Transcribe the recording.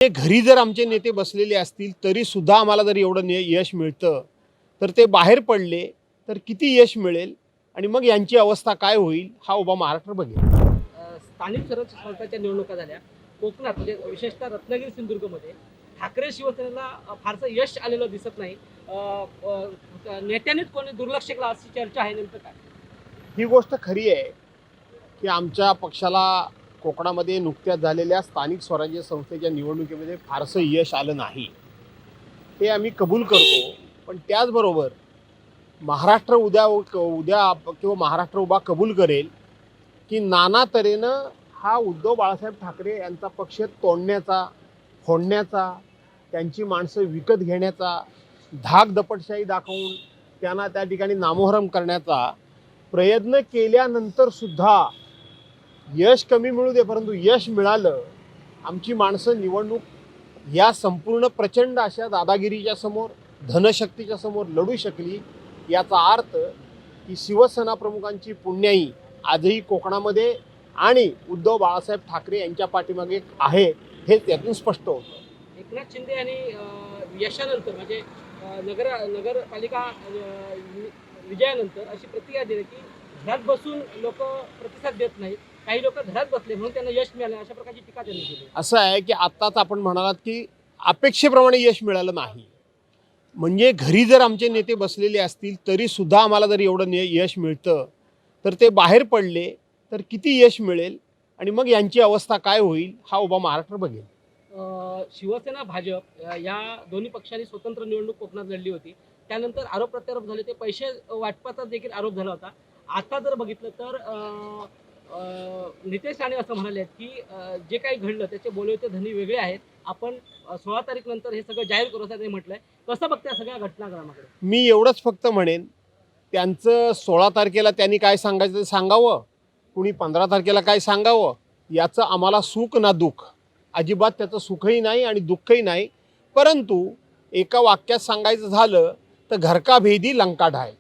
ते घरी जर आमचे नेते बसलेले असतील तरी सुद्धा आम्हाला जर एवढं यश मिळतं तर ते बाहेर पडले तर किती यश मिळेल आणि मग यांची अवस्था काय होईल हा उभा महाराष्ट्र बघेल। स्थानिक स्वराज्य निवडणुका झाल्या कोकणात, म्हणजे विशेषतः रत्नागिरी सिंधुदुर्गमध्ये ठाकरे शिवसेनेला फारसं यश आलेलं दिसत नाही। नेत्यांनीच कोणी दुर्लक्ष केलं अशी चर्चा आहे। नेमकं काय? ही गोष्ट खरी आहे की आमच्या पक्षाला कोकणामध्ये नुकत्याच झालेल्या स्थानिक स्वराज्य संस्थेच्या निवडणुकीमध्ये फारसं यश आलं नाही, हे आम्ही कबूल करतो। पण त्याचबरोबर महाराष्ट्र उद्या किंवा महाराष्ट्र उभा कबूल करेल की नाना तऱ्हेनं हा उद्धव बाळासाहेब ठाकरे यांचा पक्ष तोडण्याचा, फोडण्याचा, त्यांची माणसं विकत घेण्याचा, धाक दपटशाही दाखवून त्यांना त्या ठिकाणी नामोहरम करण्याचा प्रयत्न केल्यानंतर सुद्धा यश कमी मिळू दे परंतु यश मिळालं। आमची माणसं निवडणूक या संपूर्ण प्रचंड अशा दादागिरीच्या समोर, धनशक्तीच्या समोर लढू शकली। याचा अर्थ की शिवसेना प्रमुखांची पुण्याई आजही कोकणामध्ये आणि उद्धव बाळासाहेब ठाकरे यांच्या पाठीमागे आहे हे त्यातून स्पष्ट होतं। एकनाथ शिंदे आणि यशानंतर म्हणजे नगरपालिका विजयानंतर अशी प्रतिक्रिया दिली की घरात बसून लोक प्रतिसाद देत नाहीत, काही लोक घरात बसले म्हणून त्यांना यश मिळालं, अशा प्रकारची टीका त्यांनी केली। असं आहे की आत्ताच आपण म्हणालात की अपेक्षेप्रमाणे यश मिळालं नाही, म्हणजे घरी जर आमचे नेते बसलेले असतील तरी सुद्धा आम्हाला जर एवढं यश मिळतं तर ते बाहेर पडले तर किती यश मिळेल आणि मग यांची अवस्था काय होईल हा उभा महाराष्ट्र बघेल। शिवसेना भाजप या दोन्ही पक्षांनी स्वतंत्र निवडणूक कोकणात लढली होती, त्यानंतर आरोप प्रत्यारोप झाले, ते पैसे वाटपाचा देखील आरोप झाला होता। आता जर बघितलं तर नितेश राणे असं म्हणाले की जे काही घडलं त्याचे बोलवते धनी वेगळे आहेत, आपण 16 तारीख नंतर हे सगळं जाहीर करू असं त्यांनी म्हटलंय। कसं बघते सगळ्या घटनाक्रमाकडे? मी एवढंच फक्त म्हणेन, त्यांचं 16 तारखेला त्यांनी काय सांगायचं ते सांगावं, कुणी 15 तारखेला काय सांगावं, याचं आम्हाला सुख ना दुःख, अजिबात त्याचं सुखही नाही आणि दुःखही नाही। परंतु एका वाक्यात सांगायचं झालं तर घर का भेदी लंका ढाय।